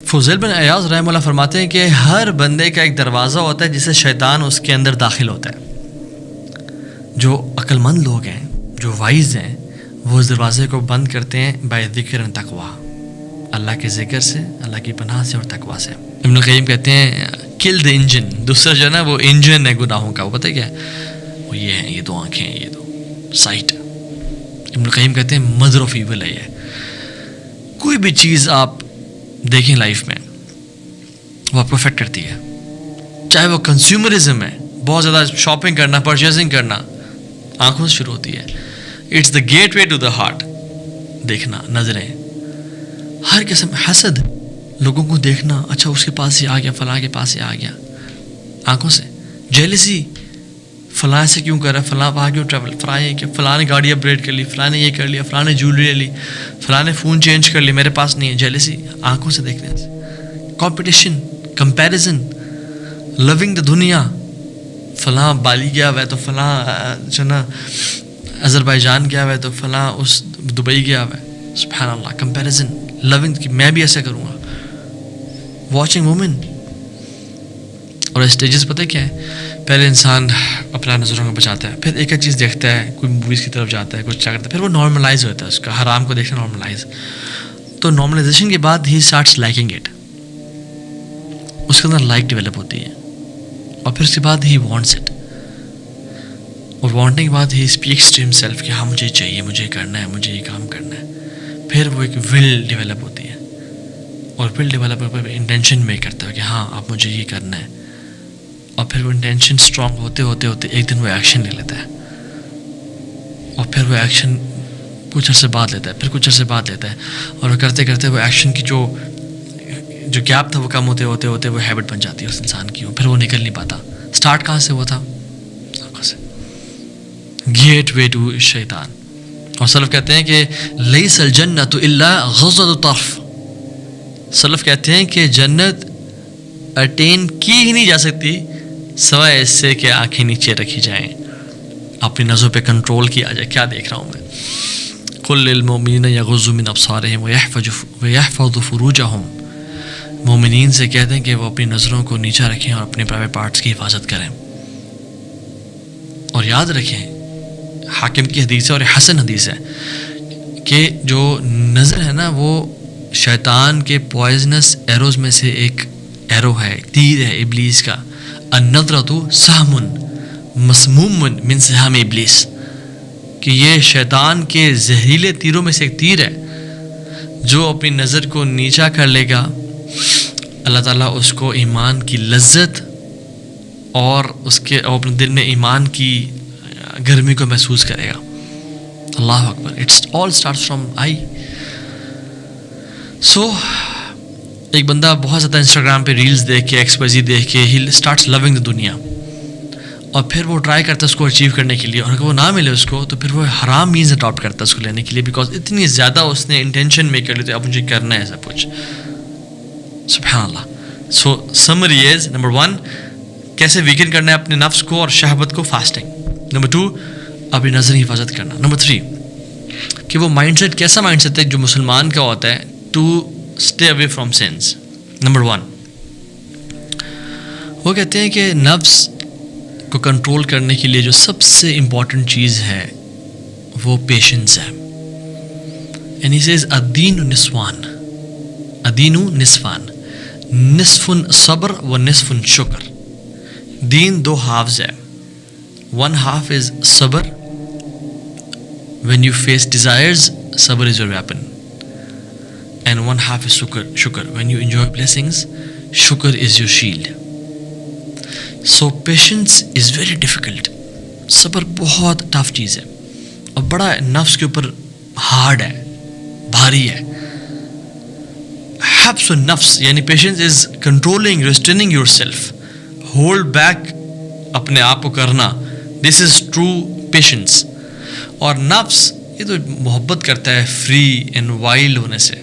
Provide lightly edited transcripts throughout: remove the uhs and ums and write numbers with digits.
فضیل بن عیاض رحمہ اللہ فرماتے ہیں کہ ہر بندے کا ایک دروازہ ہوتا ہے جسے شیطان اس کے اندر داخل ہوتا ہے. جو عقل مند لوگ ہیں، جو وائز ہیں، وہ اس دروازے کو بند کرتے ہیں بائی ذکر و تقویٰ، اللہ کے ذکر سے، اللہ کی پناہ سے اور تقویٰ سے. ابن القیم کہتے ہیں کل دی انجن، دوسرا جو ہے نا وہ انجن ہے گناہوں کا، وہ پتہ کیا ہے؟ وہ یہ ہیں، یہ دو آنکھیں ہیں، یہ دو سائٹ. ابن القیم کہتے ہیں مدر آف ایول ہے یہ. کوئی بھی چیز آپ دیکھیں لائف میں وہ آپ کو افیکٹ کرتی ہے، چاہے وہ کنزیومرزم ہے، بہت زیادہ شاپنگ کرنا، پرچیزنگ کرنا، آنکھوں سے شروع ہوتی ہے. It's the gateway to the heart. دیکھنا، نظریں، ہر قسم، حسد، لوگوں کو دیکھنا، اچھا اس کے پاس یہ آ گیا، فلاں کے پاس یہ آ گیا، آنکھوں سے. جیلسی، فلاں سے کیوں کر رہا ہے، فلاں وہاں کیوں ٹریول، فلاں یہ کیا، فلاں نے گاڑی اپ گریڈ کر لی، فلاں نے یہ کر لیا، فلاں نے جویلری لے لی، فلاں نے فون چینج کر لی، میرے پاس نہیں ہے. جیلسی آنکھوں سے دیکھنے سے. کمپٹیشن، کمپیریزن، لونگ دا دنیا، فلاں بالی گیا ہوا ہے تو فلاں جو نا اذربائیجان گیا ہوا ہے تو فلاں اس دبئی گیا ہوا ہے. سبحان اللہ، کمپیریزن، لونگ کہ میں بھی ایسا کروں گا. Watching women. اور اسٹیجز پتہ کیا ہے؟ پہلے انسان اپنا نظروں کو بچاتا ہے، پھر ایک ایک چیز دیکھتا ہے، کوئی موویز کی طرف جاتا ہے، کچھ کیا کرتا ہے، پھر وہ نارملائز ہوتا ہے، اس کا حرام کو دیکھنا نارملائز. تو نارملائزیشن کے بعد ہی اسٹارٹس لائکنگ اٹ، اس کے اندر لائک ڈیولپ ہوتی ہے، اور پھر اس کے بعد ہی وانٹس اٹ، اور وانٹنگ کے بعد ہی اسپیکس ٹو ہمسیلف کہ ہاں مجھے چاہیے، مجھے کرنا ہے، مجھے یہ کام کرنا ہے. پھر وہ ایک ول ڈیولپ ہوتی ہے، اور ول ڈیولپ انٹینشن میک کرتا ہے کہ ہاں اب مجھے یہ کرنا ہے. اور پھر وہ انٹینشن اسٹرانگ ہوتے ہوتے ہوتے ایک دن وہ ایکشن لے لیتا ہے، اور پھر وہ ایکشن کچھ عرصے بعد لیتا ہے، پھر کچھ عرصے بعد لیتا ہے، اور وہ کرتے کرتے وہ ایکشن کی جو گیپ تھا وہ کم ہوتے ہوتے ہوتے وہ ہیبٹ بن جاتی ہے اس انسان کی، پھر وہ نکل نہیں پاتا. اسٹارٹ کہاں سے ہوا تھا؟ آنکھوں سے. گیٹ وے ٹو شیطان. اور سلف کہتے ہیں کہ لیس الجنۃ الا غضۃ الطرف. سلف کہتے ہیں کہ جنت اٹین کی ہی نہیں جا سکتی سوائے اس سے کہ آنکھیں نیچے رکھی جائیں، اپنی نظروں پہ کنٹرول کیا جائے، کیا دیکھ رہا ہوں میں. قل للمؤمنین یغضوا من ابصارہم ویحفظوا فروجہم. مومنین سے کہتے ہیں کہ وہ اپنی نظروں کو نیچا رکھیں اور اپنے پرائیویٹ پارٹس کی حفاظت کریں. اور یاد رکھیں، حاکم کی حدیث ہے اور حسن حدیث ہے کہ جو نظر ہے نا وہ شیطان کے پوائزنس ایروز میں سے ایک ایرو ہے، تیر ہے ابلیس کا. النظرۃ سہم مسموم من سہام ابلیس، کہ یہ شیطان کے زہریلے تیروں میں سے ایک تیر ہے. جو اپنی نظر کو نیچا کر لے گا اللہ تعالیٰ اس کو ایمان کی لذت اور اس کے اپنے دل میں ایمان کی گرمی کو محسوس کرے گا. اللہ اکبر. اٹس آل اسٹارٹس فرام آئی. سو ایک بندہ بہت زیادہ انسٹاگرام پہ ریلز دیکھ کے، ایکسپوزی دیکھ کے ہی اسٹارٹس لونگ دا دنیا، اور پھر وہ ٹرائی کرتا ہے اس کو اچیو کرنے کے لیے، اور اگر وہ نہ ملے اس کو تو پھر وہ حرام مینز اڈاپٹ کرتا ہے اس کو لینے کے لیے، بیکاز اتنی زیادہ اس نے انٹینشن میک کر لی تو اب مجھے کرنا ہے سب کچھ. سبحان اللہ. سو سمری از نمبر 1 کیسے ویکن کرنا ہے اپنے نفس کو اور شہوت کو، فاسٹنگ. نمبر 2 اپنی نظر کی حفاظت کرنا. نمبر 3 کہ وہ مائنڈ سیٹ کیسا مائنڈ سیٹ ہے جو مسلمان کا ہوتا ہے to stay away from sins. نمبر 1 وہ کہتے ہیں کہ نفس کو کنٹرول کرنے کے لیے جو سب سے امپورٹنٹ چیز ہے وہ پیشنس ہے. اینڈ ہی سیز الدین نصفان، الدین نصفان، نصف صبر و نصف شکر. دین 2 ہافز ہے. 1 half is صبر. When you face desires, صبر is your weapon. And 1 half is shukr. When you enjoy blessings, shukr is your shield. So patience is very difficult. صبر بہت ٹف چیز ہے اور بڑا نفس کے اوپر ہارڈ ہے، بھاری ہے. حبس النفس یعنی patience is controlling, restraining your self, hold back اپنے آپ کو کرنا. دس از ٹرو پیشنس. اور نفس یہ تو محبت کرتا ہے فری اینڈ وائلڈ ہونے سے.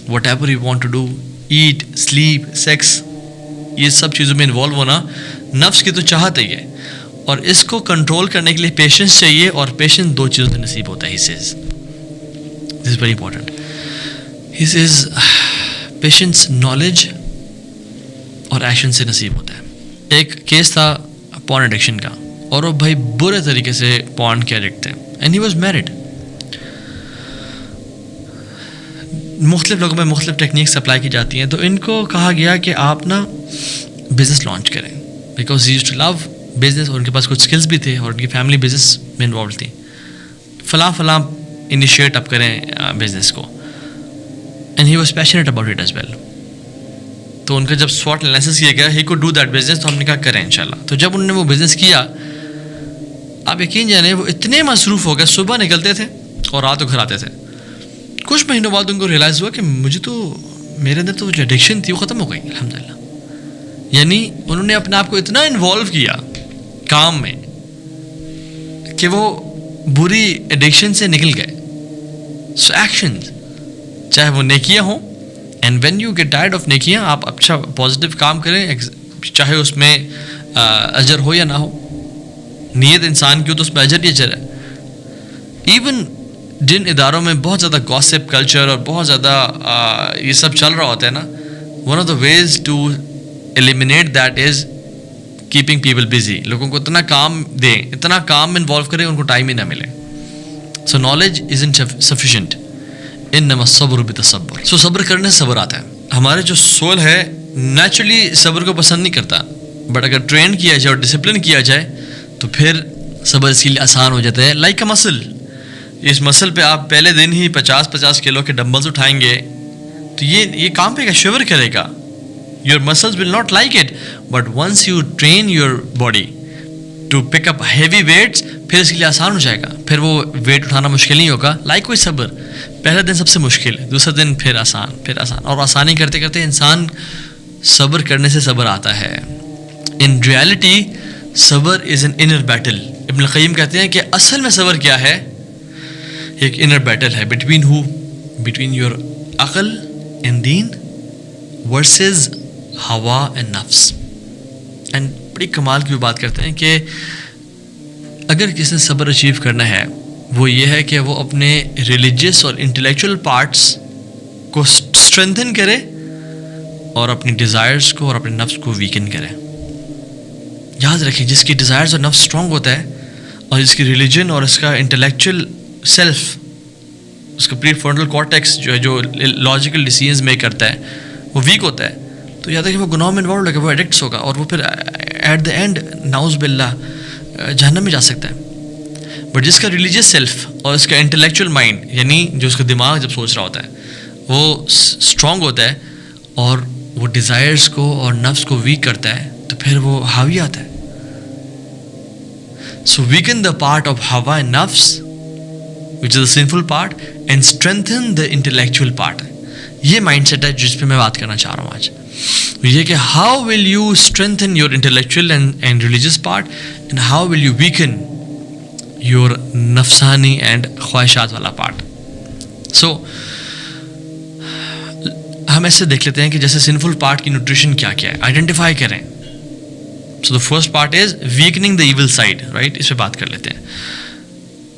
Whatever you want to do, eat, sleep, sex, یہ سب چیزوں میں انوالو ہونا نفس کی تو چاہت ہی ہے. اور اس کو کنٹرول کرنے کے لیے پیشنس چاہیے، اور پیشنس 2 چیزوں سے نصیب ہوتا ہے. He says this is very important. He says patience knowledge اور ایکشن سے نصیب ہوتا ہے. ایک کیس تھا پورن ایڈکشن کا, اور وہ بھائی برے طریقے سے پورن کے ایڈکٹ تھے, اینڈ ہی واز میرڈ. مختلف لوگوں میں مختلف ٹیکنیکس اپلائی کی جاتی ہیں, تو ان کو کہا گیا کہ آپ نا بزنس لانچ کریں, because he used to love business, اور ان کے پاس کچھ اسکلس بھی تھے, اور ان کی فیملی بزنس میں انوالو تھی. فلاں انیشیٹ اپ کریں بزنس کو, and he was passionate about it as well. تو ان کا جب سوٹ انالیسس کیا گیا, he could do that business, تو ہم نے کہا کریں انشاءاللہ. تو جب انہوں نے وہ بزنس کیا, آپ یقین جانیں وہ اتنے مصروف ہو گئے, صبح نکلتے تھے اور رات کو گھر آتے تھے. کچھ مہینوں بعد ان کو ریئلائز ہوا کہ مجھے تو میرے اندر تو جو ایڈکشن تھی وہ ختم ہو گئی الحمدللہ. یعنی انہوں نے اپنے آپ کو اتنا انوالو کیا کام میں کہ وہ بری ایڈکشن سے نکل گئے. سو ایکشنز, چاہے وہ نیکیاں ہوں, and when you get tired of نیکیاں, آپ اچھا پازیٹیو کام کریں, چاہے اس میں اجر ہو یا نہ ہو. نیت انسان کی ہو تو اس میں اجر ہی اجر ہے. ایون جن اداروں میں بہت زیادہ گاسپ کلچر اور بہت زیادہ یہ سب چل رہا ہوتا ہے نا, one of the ways to eliminate that is keeping people busy. لوگوں کو اتنا کام دیں, اتنا کام میں انوالو کریں, ان کو ٹائم ہی نہ ملے. سو نالج ازنٹ سفیشینٹ, انما الصبر بالتصبر. سو صبر کرنے سے صبر آتا ہے. ہمارے جو سول ہے نیچرلی صبر کو پسند نہیں کرتا, بٹ اگر ٹرین کیا جائے اور ڈسپلن کیا جائے تو پھر صبر اس کے لیے آسان ہو جاتا ہے. لائک اے مسل, اس مسل پہ آپ پہلے دن ہی 50 کلو کے ڈمبلز اٹھائیں گے تو یہ کام پہ شیور کرے گا. Your muscles will not like it, but once you train your body to pick up heavy weights, پھر اس کے لیے آسان ہو جائے گا, پھر وہ ویٹ اٹھانا مشکل نہیں ہوگا. لائک کوئی صبر, پہلا دن سب سے مشکل ہے, دوسرا دن پھر آسان, اور آسانی کرتے کرتے انسان صبر کرنے سے صبر آتا ہے. ان ریالٹی صبر از این انر بیٹل. ابن القیم کہتے ہیں کہ اصل میں صبر کیا ہے, ایک انر بیٹل ہے بٹوین یور عقل اینڈ دین ورسز ہوا اینڈ نفس. اینڈ بڑی کمال کی بات کرتے ہیں کہ اگر کسی نے صبر اچیو کرنا ہے, وہ یہ ہے کہ وہ اپنے ریلیجیس اور انٹلیکچوئل پارٹس کو اسٹرینتھن کرے اور اپنی ڈیزائرس کو اور اپنے نفس کو ویکن کرے. یاد رکھیں, جس کی ڈیزائرز اور نفس اسٹرانگ ہوتا ہے, اور جس کی ریلیجن اور اس کا انٹلیکچوئل سیلف, اس کا پری فرنٹل کارٹیکس جو ہے, جو لاجیکل ڈیسیژنز میک کرتا ہے, وہ ویک ہوتا ہے, تو یاد ہے کہ وہ گناہ میں انوالوڈ ہوگا, وہ ایڈکٹس ہوگا, اور وہ پھر ایٹ دا اینڈ نعوذ باللہ جہنم میں جا سکتا ہے. بٹ جس کا ریلیجیس سیلف اور اس کا انٹلیکچوئل مائنڈ, یعنی جو اس کا دماغ جب سوچ رہا ہوتا ہے وہ اسٹرانگ ہوتا ہے, اور وہ ڈیزائرس کو اور نفس کو ویک کرتا ہے, تو پھر وہ حاوی آتا ہے. سو ویکن دا پارٹ آف ہوا اینڈ نفس which is the sinful part, and strengthen the intellectual part. یہ مائنڈ سیٹ ہے جس پہ میں بات کرنا چاہ رہا ہوں آج. یہ کہ how will you strengthen your intellectual and religious part, and how will you weaken your نفسانی and خواہشات والا part. So ہم ایسے دیکھ لیتے ہیں کہ جیسے sinful part کی نیوٹریشن کیا کیا ہے, آئیڈینٹیفائی کریں. So the first part is weakening the evil side, right? اس پہ بات کر لیتے ہیں.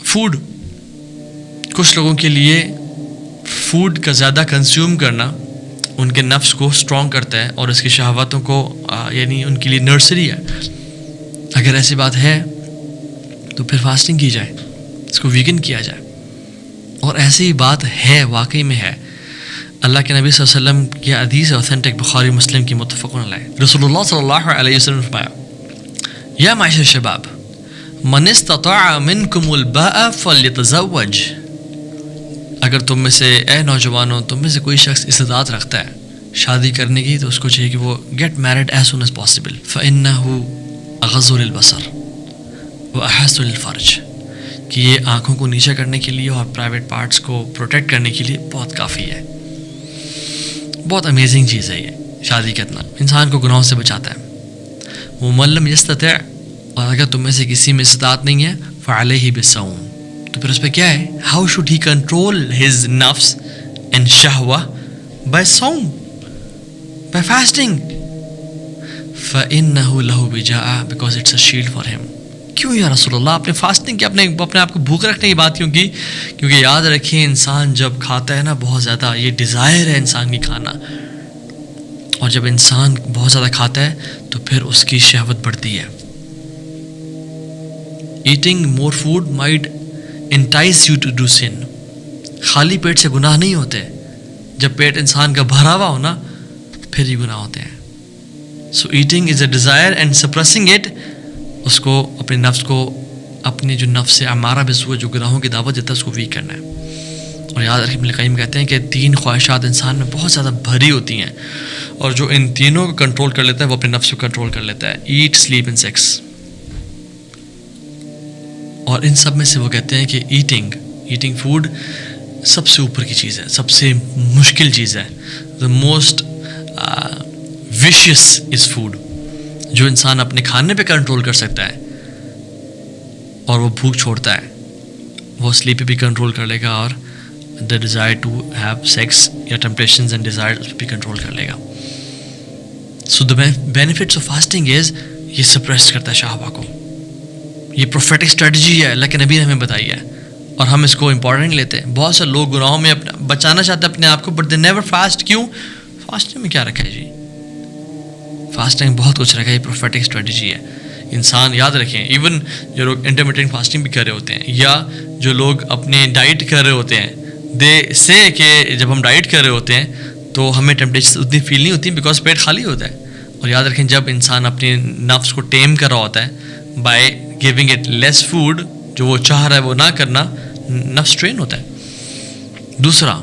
فوڈ, کچھ لوگوں کے لیے فوڈ کا زیادہ کنزیوم کرنا ان کے نفس کو اسٹرانگ کرتا ہے, اور اس کی شہواتوں کو یعنی ان کے لیے نرسری ہے. اگر ایسی بات ہے تو پھر فاسٹنگ کی جائے, اس کو ویکن کیا جائے. اور ایسی بات ہے, واقعی میں ہے. اللہ کے نبی صلی اللہ علیہ وسلم کی حدیث اوتھینٹک بخاری مسلم کی متفق علیہ, رسول اللہ صلی اللہ علیہ وسلم نے فرمایا, یا معاشر الشباب من استطاع منکم الباء فلیتزوج. اگر تم میں سے, اے نوجوانوں, تم میں سے کوئی شخص استطاعت رکھتا ہے شادی کرنے کی, تو اس کو چاہیے کہ وہ get married as soon as possible. فإنہ اغض للبصر واحس للفرج, کہ یہ آنکھوں کو نیچے کرنے کے لیے اور پرائیویٹ پارٹس کو پروٹیکٹ کرنے کے لیے بہت کافی ہے. بہت امیزنگ چیز ہے یہ شادی کرنا, انسان کو گناہوں سے بچاتا ہے. ومن لم یستطع, اور اگر تم میں سے کسی میں استطاعت نہیں ہے, فعلیہ بالصوم, تو پھر اس پہ کیا ہے, how should he control his نفس اینڈ شہوہ, بائی صوم, بائی فاسٹنگ. فإنہ لہ وجاء, because it's a shield for him. کیوں یا رسول اللہ, آپ نے فاسٹنگ کی, اپنے آپ کو بھوک رکھنے کی بات کیوں کی؟ کیونکہ یاد رکھیں انسان جب کھاتا ہے نا بہت زیادہ, یہ ڈیزائر ہے انسان کی کھانا, جب انسان بہت زیادہ کھاتا ہے تو پھر اس کی شہوت بڑھتی ہے. Eating more food might entice you to do sin. خالی پیٹ سے گناہ نہیں ہوتے, جب پیٹ انسان کا بھرا ہوا ہو نا پھر ہی گناہ ہوتے ہیں. So eating is a desire and suppressing it, اس کو اپنے نفس کو, اپنی جو نفس سے امارہ بالسوء جو گناہوں کی دعوت دیتا ہے اس کو ویک کرنا ہے. اور یاد رکھیں ابن القیم کہتے ہیں کہ 3 خواہشات انسان میں بہت زیادہ بھری ہوتی ہیں, اور جو ان تینوں کو کنٹرول کر لیتا ہے وہ اپنے نفس کو کنٹرول کر لیتا ہے. Eat, sleep and sex. اور ان سب میں سے وہ کہتے ہیں کہ ایٹنگ فوڈ سب سے اوپر کی چیز ہے, سب سے مشکل چیز ہے. The most vicious is food. جو انسان اپنے کھانے پہ کنٹرول کر سکتا ہے اور وہ بھوک چھوڑتا ہے, وہ سلیپ پہ بھی کنٹرول کر لے گا, اور the desire to have sex یا ٹیمپٹیشنز اینڈ ڈیزائر اس پہ بھی کنٹرول کر لے گا. So the benefits of fasting is, یہ سپریس کرتا ہے شہوہ کو. یہ پروفیٹک اسٹریٹجی ہے اللہ کے نبی نے ہمیں بتائی ہے, اور ہم اس کو امپورٹنٹ لیتے ہیں. بہت سے لوگ گناہوں میں بچانا چاہتے ہیں اپنے آپ کو, بٹ دے نیور فاسٹ. کیوں؟ فاسٹنگ میں کیا رکھا ہے جی؟ فاسٹنگ بہت کچھ رکھا ہے, یہ پروفیٹک اسٹریٹجی ہے. انسان یاد رکھیں, ایون جو لوگ انٹرمیٹنٹ فاسٹنگ بھی کر رہے ہوتے ہیں, یا جو لوگ اپنے ڈائٹ کر رہے ہوتے ہیں, دے سے کہ جب ہم ڈائٹ کر رہے ہوتے ہیں تو ہمیں ٹیمپٹیشن اتنی فیل نہیں ہوتی, بیکاز پیٹ خالی ہوتا ہے. اور یاد رکھیں جب انسان اپنے نفس کو ٹیم کر رہا ہوتا ہے by giving it less food, جو وہ چاہ رہا ہے وہ نہ کرنا, نفس ٹرین ہوتا ہے. دوسرا,